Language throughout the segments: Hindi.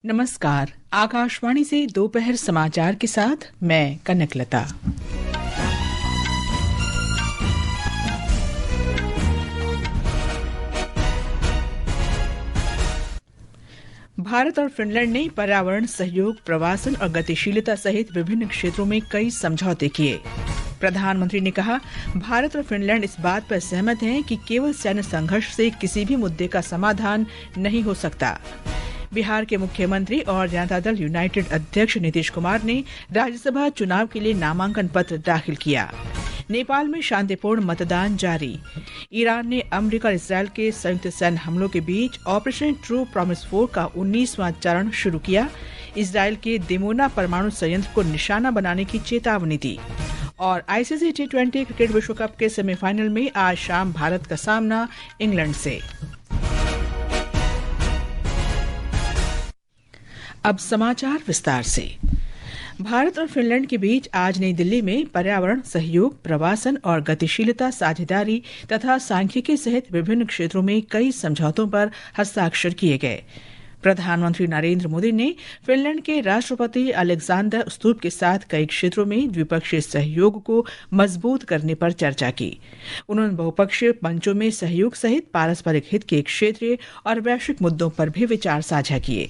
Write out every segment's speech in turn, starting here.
नमस्कार। आकाशवाणी से दोपहर समाचार के साथ मैं कनकलता। भारत और फिनलैंड ने पर्यावरण सहयोग, प्रवासन और गतिशीलता सहित विभिन्न क्षेत्रों में कई समझौते किए। प्रधानमंत्री ने कहा, भारत और फिनलैंड इस बात पर सहमत हैं कि केवल सैन्य संघर्ष से किसी भी मुद्दे का समाधान नहीं हो सकता। बिहार के मुख्यमंत्री और जनता दल यूनाइटेड अध्यक्ष नीतीश कुमार ने राज्यसभा चुनाव के लिए नामांकन पत्र दाखिल किया। नेपाल में शांतिपूर्ण मतदान जारी। ईरान ने अमेरिका और इस्राएल के संयुक्त सैन्य हमलों के बीच ऑपरेशन ट्रू प्रॉमिस 4 का 19वां चरण शुरू किया। इस्राएल के दिमोना परमाणु संयंत्र को निशाना बनाने की चेतावनी दी। और आईसीसी T20 क्रिकेट विश्व कप के सेमीफाइनल में आज शाम भारत का सामना इंग्लैंड से। अब समाचार विस्तार से। भारत और फिनलैंड के बीच आज नई दिल्ली में पर्यावरण सहयोग, प्रवासन और गतिशीलता साझेदारी तथा सांख्यिकी सहित विभिन्न क्षेत्रों में कई समझौतों पर हस्ताक्षर किए गए। प्रधानमंत्री नरेंद्र मोदी ने फिनलैंड के राष्ट्रपति अलेक्जेंडर स्तुप के साथ कई क्षेत्रों में द्विपक्षीय सहयोग को मजबूत करने पर चर्चा की। उन्होंने बहुपक्षीय मंचों में सहयोग सहित पारस्परिक हित के क्षेत्रीय और वैश्विक मुद्दों पर भी विचार साझा किए।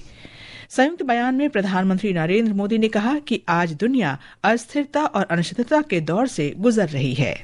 संयुक्त बयान में प्रधानमंत्री नरेंद्र मोदी ने कहा कि आज दुनिया अस्थिरता और अनिश्चितता के दौर से गुजर रही है।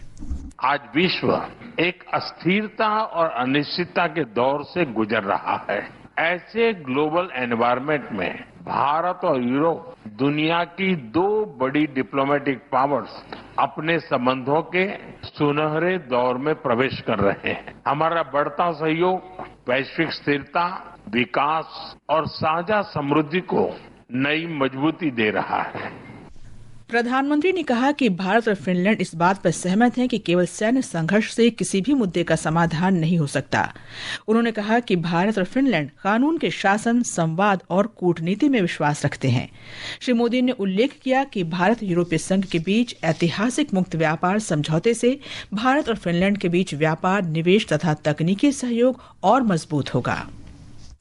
आज विश्व एक अस्थिरता और अनिश्चितता के दौर से गुजर रहा है। ऐसे ग्लोबल एनवायरनमेंट में भारत और यूरोप दुनिया की दो बड़ी डिप्लोमेटिक पावर्स अपने संबंधों के सुनहरे दौर में प्रवेश कर रहे हैं। हमारा बढ़ता सहयोग वैश्विक स्थिरता, विकास और साझा समृद्धि को नई मजबूती दे रहा है। प्रधानमंत्री ने कहा कि भारत और फिनलैंड इस बात पर सहमत हैं कि केवल सैन्य संघर्ष से किसी भी मुद्दे का समाधान नहीं हो सकता। उन्होंने कहा कि भारत और फिनलैंड कानून के शासन, संवाद और कूटनीति में विश्वास रखते हैं। श्री मोदी ने उल्लेख किया कि भारत यूरोपीय संघ के बीच ऐतिहासिक मुक्त व्यापार समझौते से भारत और फिनलैंड के बीच व्यापार, निवेश तथा तकनीकी सहयोग और मजबूत होगा।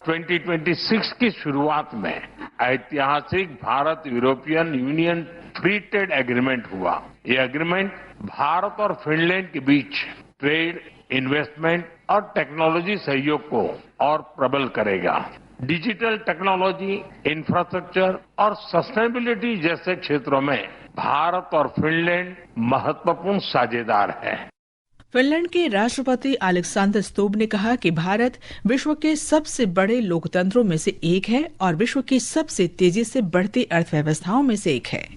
2026 की शुरुआत में ऐतिहासिक Bharat European union free trade agreement हुआ। ये एग्रीमेंट भारत और फिनलैंड के बीच ट्रेड, इन्वेस्टमेंट और टेक्नोलॉजी सहयोग को और प्रबल करेगा। डिजिटल टेक्नोलॉजी, इंफ्रास्ट्रक्चर और सस्टेनेबिलिटी जैसे क्षेत्रों में भारत और फिनलैंड महत्वपूर्ण साझेदार हैं। फिनलैंड के राष्ट्रपति अलेक्जेंडर स्तुप ने कहा कि भारत विश्व के सबसे बड़े लोकतंत्रों में से एक है और विश्व की सबसे तेजी से बढ़ती अर्थव्यवस्थाओं में से एक है।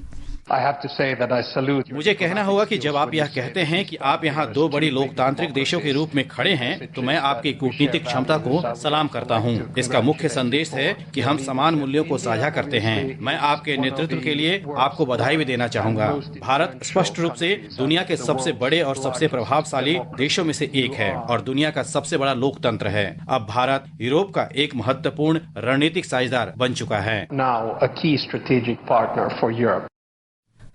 मुझे कहना होगा कि जब आप यह कहते हैं कि आप यहाँ दो बड़ी लोकतांत्रिक देशों के रूप में खड़े हैं, तो मैं आपकी कूटनीतिक क्षमता को सलाम करता हूँ। इसका मुख्य संदेश है कि हम समान मूल्यों को साझा करते हैं। मैं आपके नेतृत्व के लिए आपको बधाई भी देना चाहूँगा। भारत स्पष्ट रूप से दुनिया के सबसे बड़े और सबसे प्रभावशाली देशों में से एक है और दुनिया का सबसे बड़ा लोकतंत्र है। अब भारत यूरोप का एक महत्वपूर्ण रणनीतिक साझेदार बन चुका है।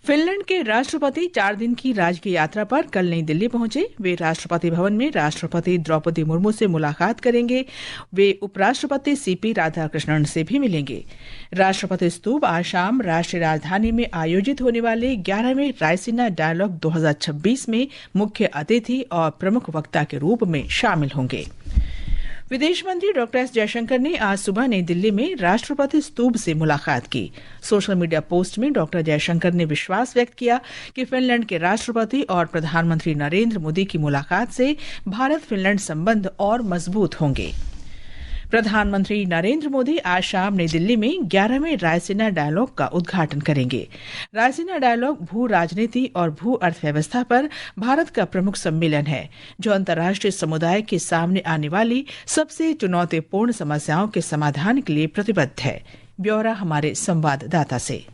फिनलैंड के राष्ट्रपति 4 दिन की राजकीय यात्रा पर कल नई दिल्ली पहुंचे। वे राष्ट्रपति भवन में राष्ट्रपति द्रौपदी मुर्मू से मुलाकात करेंगे। वे उपराष्ट्रपति सीपी राधाकृष्णन से भी मिलेंगे। राष्ट्रपति स्तुप आज शाम राष्ट्रीय राजधानी में आयोजित होने वाले 11वें रायसीना डायलॉग 2026 में मुख्य अतिथि और प्रमुख वक्ता के रूप में शामिल होंगे। विदेश मंत्री डॉक्टर एस जयशंकर ने आज सुबह नई दिल्ली में राष्ट्रपति स्तूप से मुलाकात की। सोशल मीडिया पोस्ट में डॉक्टर जयशंकर ने विश्वास व्यक्त किया कि फिनलैंड के राष्ट्रपति और प्रधानमंत्री नरेंद्र मोदी की मुलाकात से भारत फिनलैंड संबंध और मजबूत होंगे। प्रधानमंत्री नरेंद्र मोदी आज शाम नई दिल्ली में 11वें रायसीना डायलॉग का उद्घाटन करेंगे। रायसीना डायलॉग भू राजनीति और भू अर्थव्यवस्था पर भारत का प्रमुख सम्मेलन है, जो अंतर्राष्ट्रीय समुदाय के सामने आने वाली सबसे चुनौतीपूर्ण समस्याओं के समाधान के लिए प्रतिबद्ध है। ब्यौरा हमारे संवाददाता से।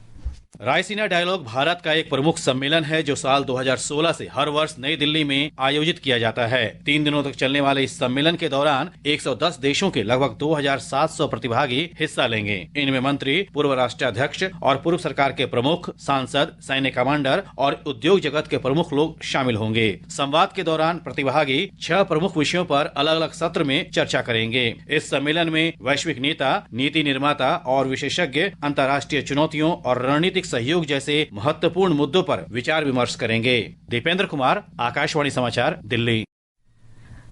रायसीना डायलॉग भारत का एक प्रमुख सम्मेलन है जो साल 2016 से हर वर्ष नई दिल्ली में आयोजित किया जाता है। 3 दिनों तक चलने वाले इस सम्मेलन के दौरान 110 देशों के लगभग 2700 प्रतिभागी हिस्सा लेंगे। इनमें मंत्री, पूर्व राष्ट्राध्यक्ष और पूर्व सरकार के प्रमुख, सांसद, सैन्य कमांडर और उद्योग जगत के प्रमुख लोग शामिल होंगे। संवाद के दौरान प्रतिभागी 6 प्रमुख विषयों पर अलग अलग सत्र में चर्चा करेंगे। इस सम्मेलन में वैश्विक नेता, नीति निर्माता और विशेषज्ञ अंतर्राष्ट्रीय चुनौतियों और रणनीतिक सहयोग जैसे महत्वपूर्ण मुद्दों पर विचार विमर्श करेंगे। दीपेंद्र कुमार, आकाशवाणी समाचार, दिल्ली।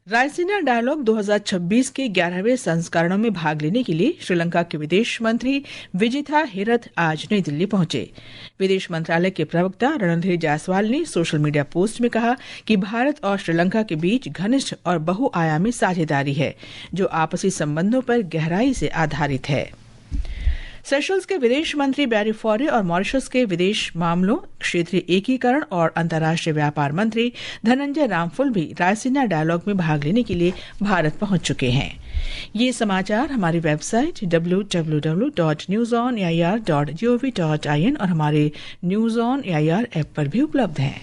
रायसीना डायलॉग 2026 के 11वें संस्करणों में भाग लेने के लिए श्रीलंका के विदेश मंत्री विजिथा हेरथ आज नई दिल्ली पहुंचे। विदेश मंत्रालय के प्रवक्ता रणधीर जायसवाल ने सोशल मीडिया पोस्ट में कहा कि भारत और श्रीलंका के बीच घनिष्ठ और बहुआयामी साझेदारी है जो आपसी संबंधों पर गहराई से आधारित है। सेशल्स के विदेश मंत्री बैरी फॉरे और मॉरिशस के विदेश मामलों, क्षेत्रीय एकीकरण और अंतर्राष्ट्रीय व्यापार मंत्री धनंजय रामफुल भी रायसीना डायलॉग में भाग लेने के लिए भारत पहुंच चुके हैं। ये समाचार हमारी वेबसाइट www.newsonair.gov.in और हमारे न्यूज ऑन एआईआर ऐप पर भी उपलब्ध हैं।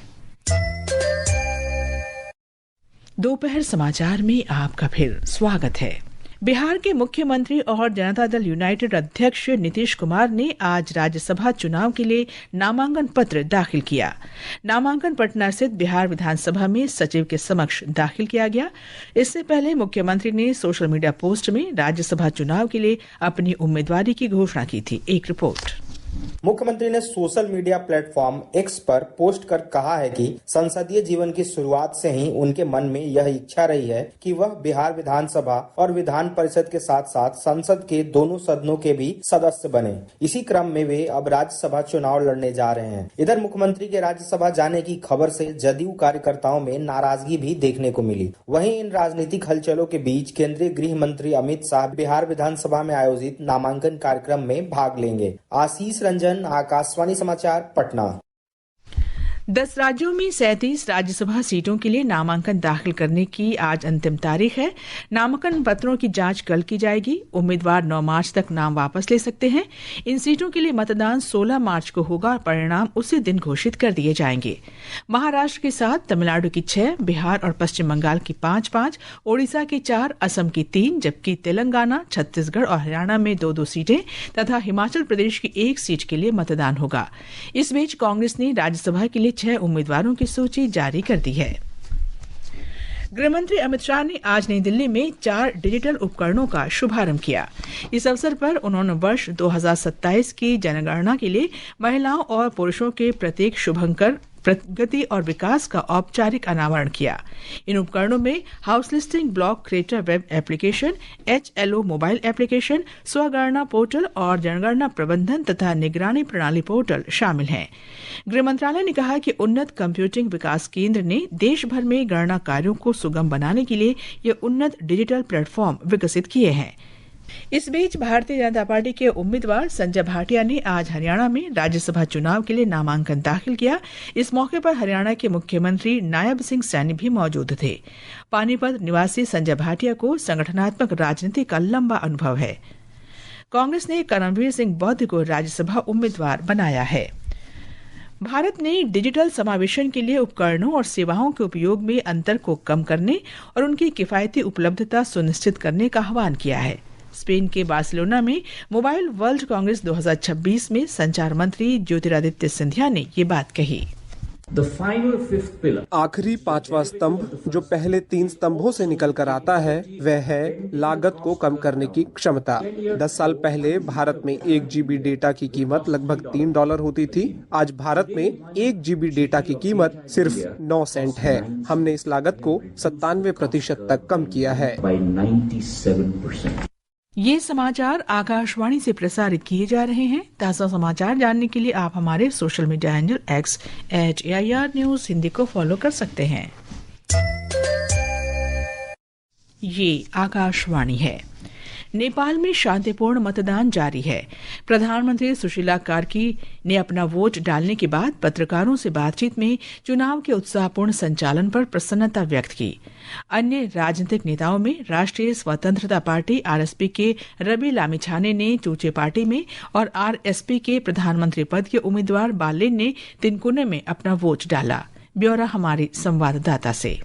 दोपहर समाचार में आपका फिर स्वागत है। बिहार के मुख्यमंत्री और जनता दल यूनाइटेड अध्यक्ष नीतीश कुमार ने आज राज्यसभा चुनाव के लिए नामांकन पत्र दाखिल किया। नामांकन पटना स्थित बिहार विधानसभा में सचिव के समक्ष दाखिल किया गया। इससे पहले मुख्यमंत्री ने सोशल मीडिया पोस्ट में राज्यसभा चुनाव के लिए अपनी उम्मीदवारी की घोषणा की थी। एक रिपोर्ट। मुख्यमंत्री ने सोशल मीडिया प्लेटफॉर्म एक्स पर पोस्ट कर कहा है कि संसदीय जीवन की शुरुआत से ही उनके मन में यह इच्छा रही है कि वह बिहार विधानसभा और विधान परिषद के साथ साथ संसद के दोनों सदनों के भी सदस्य बने। इसी क्रम में वे अब राज्यसभा चुनाव लड़ने जा रहे हैं। इधर मुख्यमंत्री के राज्यसभा जाने की खबर से जदयू कार्यकर्ताओं में नाराजगी भी देखने को मिली। वहीं इन राजनीतिक हलचलों के बीच केंद्रीय गृह मंत्री अमित शाह बिहार विधानसभा में आयोजित नामांकन कार्यक्रम में भाग लेंगे। आशीष रंजन, आकाशवाणी समाचार, पटना। 10 राज्यों में 37 राज्यसभा सीटों के लिए नामांकन दाखिल करने की आज अंतिम तारीख है। नामांकन पत्रों की जांच कल की जाएगी। उम्मीदवार 9 मार्च तक नाम वापस ले सकते हैं। इन सीटों के लिए मतदान 16 मार्च को होगा और परिणाम उसी दिन घोषित कर दिए जाएंगे। महाराष्ट्र के साथ तमिलनाडु की 6, बिहार और पश्चिम बंगाल की 5-5, ओडिशा की 4, असम की 3, जबकि तेलंगाना, छत्तीसगढ़ और हरियाणा में 2-2 सीटें तथा हिमाचल प्रदेश की 1 सीट के लिए मतदान होगा। इस बीच कांग्रेस ने राज्यसभा के लिए 6 उम्मीदवारों की सूची जारी कर दी है। गृहमंत्री अमित शाह ने आज नई दिल्ली में 4 डिजिटल उपकरणों का शुभारंभ किया। इस अवसर पर उन्होंने वर्ष 2027 की जनगणना के लिए महिलाओं और पुरुषों के प्रत्येक शुभंकर, प्रगति और विकास का औपचारिक अनावरण किया। इन उपकरणों में house listing block creator web application, HLO mobile application, स्वगणना पोर्टल और जनगणना प्रबंधन तथा निगरानी प्रणाली पोर्टल शामिल हैं। गृह मंत्रालय ने कहा कि उन्नत कंप्यूटिंग विकास केंद्र ने देश भर में गणना कार्यों को सुगम बनाने के लिए ये उन्नत डिजिटल प्लेटफॉर्म विकसित किए हैं। इस बीच भारतीय जनता पार्टी के उम्मीदवार संजय भाटिया ने आज हरियाणा में राज्यसभा चुनाव के लिए नामांकन दाखिल किया। इस मौके पर हरियाणा के मुख्यमंत्री नायब सिंह सैनी भी मौजूद थे। पानीपत निवासी संजय भाटिया को संगठनात्मक राजनीति का लंबा अनुभव है। कांग्रेस ने कर्मवीर सिंह बौद्ध को राज्यसभा उम्मीदवार बनाया है। भारत ने डिजिटल समावेशन के लिए उपकरणों और सेवाओं के उपयोग में अंतर को कम करने और उनकी किफायती उपलब्धता सुनिश्चित करने का आह्वान किया है। स्पेन के बार्सिलोना में मोबाइल वर्ल्ड कांग्रेस 2026 में संचार मंत्री ज्योतिरादित्य सिंधिया ने ये बात कही। आखिरी 5वां स्तंभ जो पहले 3 स्तंभों से निकल कर आता है वह है लागत को कम करने की क्षमता। 10 साल पहले भारत में 1 GB डेटा की कीमत लगभग $3 होती थी। आज भारत में 1 GB डेटा की कीमत सिर्फ 9 सेंट है। हमने इस लागत को 97% तक कम किया है। ये समाचार आकाशवाणी से प्रसारित किए जा रहे हैं। ताज़ा समाचार जानने के लिए आप हमारे social media handle X @AIR News Hindi को फॉलो कर सकते हैं। ये आकाशवाणी है। नेपाल में शांतिपूर्ण मतदान जारी है। प्रधानमंत्री सुशीला कार्की ने अपना वोट डालने के बाद पत्रकारों से बातचीत में चुनाव के उत्साहपूर्ण संचालन पर प्रसन्नता व्यक्त की। अन्य राजनीतिक नेताओं में राष्ट्रीय स्वतंत्रता पार्टी आरएसपी के रवि लामिछाने ने चूचे पार्टी में और आरएसपी के प्रधानमंत्री पद के उम्मीदवार बालेन ने तिनकुने में अपना वोट डाला। ब्यौरा हमारी संवाददाता से।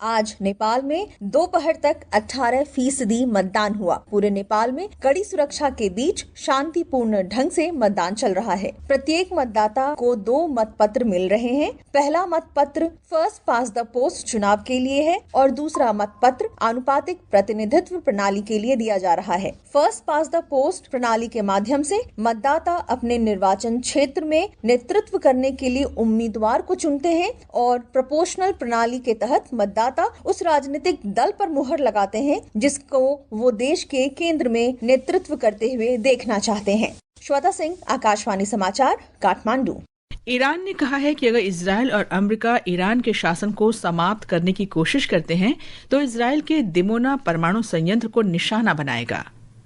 आज नेपाल में दोपहर तक 18% मतदान हुआ। पूरे नेपाल में कड़ी सुरक्षा के बीच शांतिपूर्ण ढंग से मतदान चल रहा है। प्रत्येक मतदाता को 2 मतपत्र मिल रहे हैं। पहला मतपत्र फर्स्ट पास द पोस्ट चुनाव के लिए है और दूसरा मतपत्र आनुपातिक प्रतिनिधित्व प्रणाली के लिए दिया जा रहा है। फर्स्ट पास द पोस्ट प्रणाली के माध्यम से मतदाता अपने निर्वाचन क्षेत्र में नेतृत्व करने के लिए उम्मीदवार को चुनते हैं और प्रोपोर्शनल प्रणाली के तहत मतदाता उस राजनीतिक दल पर मुहर लगाते हैं जिसको वो देश के केंद्र में नेतृत्व करते हुए देखना चाहते हैं। श्वेता सिंह, आकाशवाणी समाचार, काठमांडू। ईरान ने कहा है कि अगर इजरायल और अमेरिका ईरान के शासन को समाप्त करने की कोशिश करते हैं तो इजरायल के दिमोना परमाणु संयंत्र को निशाना बनाएगा।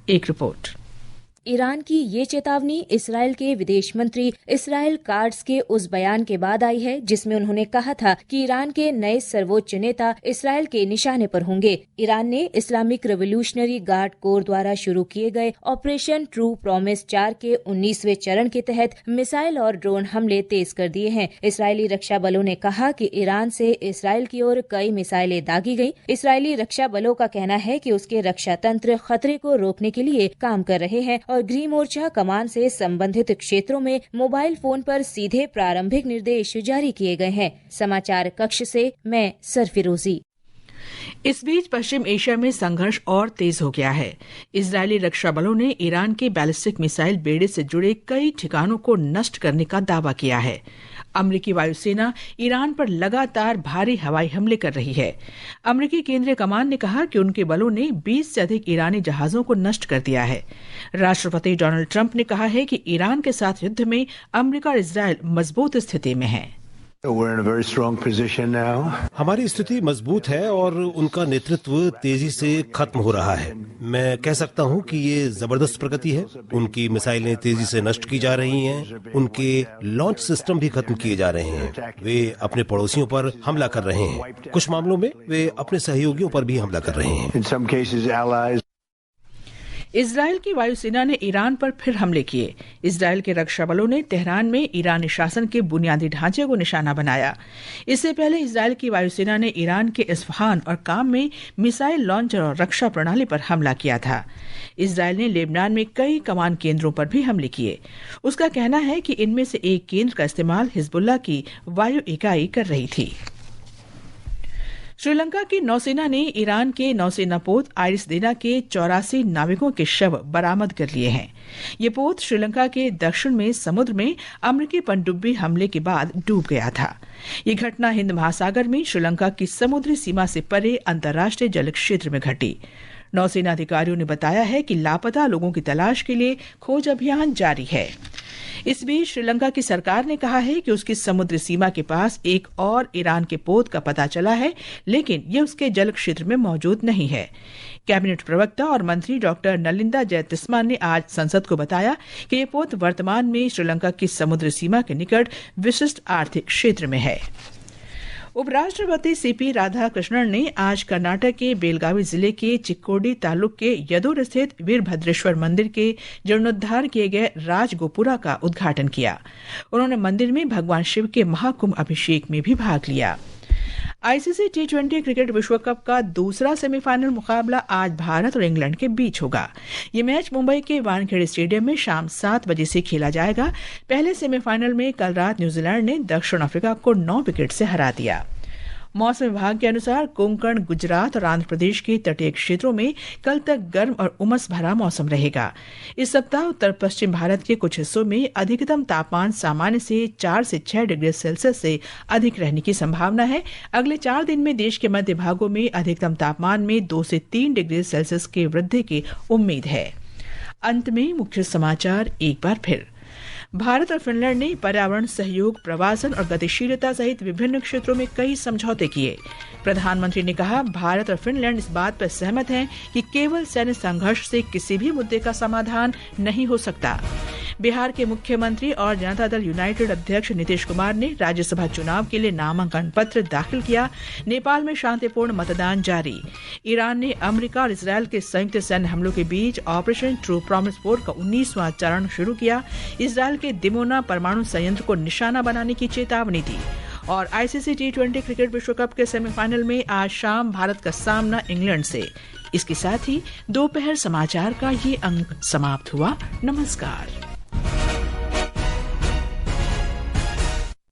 एक रिपोर्ट। ईरान की ये चेतावनी इसराइल के विदेश मंत्री इसराइल काट्ज के उस बयान के बाद आई है जिसमें उन्होंने कहा था कि ईरान के नए सर्वोच्च नेता इसराइल के निशाने पर होंगे। ईरान ने इस्लामिक रिवोल्यूशनरी गार्ड कोर द्वारा शुरू किए गए ऑपरेशन ट्रू प्रॉमिस 4 के 19वें चरण के तहत मिसाइल और ड्रोन हमले तेज कर दिए हैं। इसराइली रक्षा बलों ने कहा कि ईरान से इसराइल की ओर कई मिसाइलें दागी गयी। इसराइली रक्षा बलों का कहना है कि उसके रक्षा तंत्र खतरे को रोकने के लिए काम कर रहे हैं और गृह मोर्चा कमान से संबंधित क्षेत्रों में मोबाइल फोन पर सीधे प्रारंभिक निर्देश जारी किए गए हैं। समाचार कक्ष से मैं सरफिरोजी। इस बीच पश्चिम एशिया में संघर्ष और तेज हो गया है। इजरायली रक्षा बलों ने ईरान के बैलिस्टिक मिसाइल बेड़े से जुड़े कई ठिकानों को नष्ट करने का दावा किया है। अमेरिकी वायुसेना ईरान पर लगातार भारी हवाई हमले कर रही है। अमेरिकी केंद्रीय कमान ने कहा कि उनके बलों ने 20 से अधिक ईरानी जहाजों को नष्ट कर दिया है। राष्ट्रपति डोनाल्ड ट्रंप ने कहा है कि ईरान के साथ युद्ध में अमेरिका और इजरायल मजबूत स्थिति में है। हमारी स्थिति मजबूत है और उनका नेतृत्व तेजी से खत्म हो रहा है। मैं कह सकता हूं कि ये जबरदस्त प्रगति है। उनकी मिसाइलें तेजी से नष्ट की जा रही हैं। उनके लॉन्च सिस्टम भी खत्म किए जा रहे हैं। वे अपने पड़ोसियों पर हमला कर रहे हैं। कुछ मामलों में वे अपने सहयोगियों पर भी हमला कर रहे हैं। इजरायल की वायुसेना ने ईरान पर फिर हमले किए। इजरायल के रक्षा बलों ने तेहरान में ईरानी शासन के बुनियादी ढांचे को निशाना बनाया। इससे पहले इजरायल की वायुसेना ने ईरान के इस्फहान और काम में मिसाइल लॉन्चर और रक्षा प्रणाली पर हमला किया था। इजरायल ने लेबनान में कई कमान केंद्रों पर भी हमले किए। उसका कहना है कि इनमें से एक केंद्र का इस्तेमाल हिजबुल्लाह की वायु इकाई कर रही थी। श्रीलंका की नौसेना ने ईरान के नौसेना पोत आइरिस देना के 84 नाविकों के शव बरामद कर लिए हैं। ये पोत श्रीलंका के दक्षिण में समुद्र में अमेरिकी पनडुब्बी हमले के बाद डूब गया था। ये घटना हिंद महासागर में श्रीलंका की समुद्री सीमा से परे अंतर्राष्ट्रीय जल क्षेत्र में घटी। नौसेना अधिकारियों ने बताया है कि लापता लोगों की तलाश के लिए खोज अभियान जारी है। इस बीच श्रीलंका की सरकार ने कहा है कि उसकी समुद्री सीमा के पास एक और ईरान के पोत का पता चला है, लेकिन यह उसके जल क्षेत्र में मौजूद नहीं है। कैबिनेट प्रवक्ता और मंत्री डॉक्टर नलिंदा जयतिस्मा ने आज संसद को बताया कि यह पोत वर्तमान में श्रीलंका की समुद्री सीमा के निकट विशिष्ट आर्थिक क्षेत्र में है। उपराष्ट्रपति सीपी राधाकृष्णन ने आज कर्नाटक के बेलगावी जिले के चिक्कोडी तालुक के यदूर स्थित वीरभद्रेश्वर मंदिर के जीर्णोद्धार किए गए राजगोपुरा का उद्घाटन किया। उन्होंने मंदिर में भगवान शिव के महाकुंभ अभिषेक में भी भाग लिया। आईसीसी T20 क्रिकेट विश्व कप का दूसरा सेमीफाइनल मुकाबला आज भारत और इंग्लैंड के बीच होगा। ये मैच मुंबई के वानखेड़े स्टेडियम में शाम 7 बजे से खेला जाएगा। पहले सेमीफाइनल में कल रात न्यूजीलैंड ने दक्षिण अफ्रीका को 9 विकेट से हरा दिया। मौसम विभाग के अनुसार कोंकण, गुजरात और आंध्र प्रदेश के तटीय क्षेत्रों में कल तक गर्म और उमस भरा मौसम रहेगा। इस सप्ताह उत्तर पश्चिम भारत के कुछ हिस्सों में अधिकतम तापमान सामान्य से 4 से 6 डिग्री सेल्सियस से अधिक रहने की संभावना है। अगले 4 दिन में देश के मध्य भागों में अधिकतम तापमान में 2 से 3 डिग्री सेल्सियस की वृद्धि की उम्मीद है। अंत में मुख्य समाचार एक बार फिर। भारत और फिनलैंड ने पर्यावरण सहयोग, प्रवासन और गतिशीलता सहित विभिन्न क्षेत्रों में कई समझौते किए। प्रधानमंत्री ने कहा, भारत और फिनलैंड इस बात पर सहमत हैं कि केवल सैन्य संघर्ष से किसी भी मुद्दे का समाधान नहीं हो सकता। बिहार के मुख्यमंत्री और जनता दल यूनाइटेड अध्यक्ष नीतीश कुमार ने राज्यसभा चुनाव के लिए नामांकन पत्र दाखिल किया। नेपाल में शांतिपूर्ण मतदान जारी। ईरान ने अमेरिका और इजरायल के संयुक्त सैन्य हमलों के बीच ऑपरेशन ट्रू प्रॉमिस 4 का 19वां चरण शुरू किया। इजरायल के दिमोना परमाणु संयंत्र को निशाना बनाने की चेतावनी दी। और आईसीसी T20 क्रिकेट विश्व कप के सेमीफाइनल में आज शाम भारत का सामना इंग्लैंड से। इसके साथ ही दोपहर समाचार का ये अंक समाप्त हुआ। नमस्कार।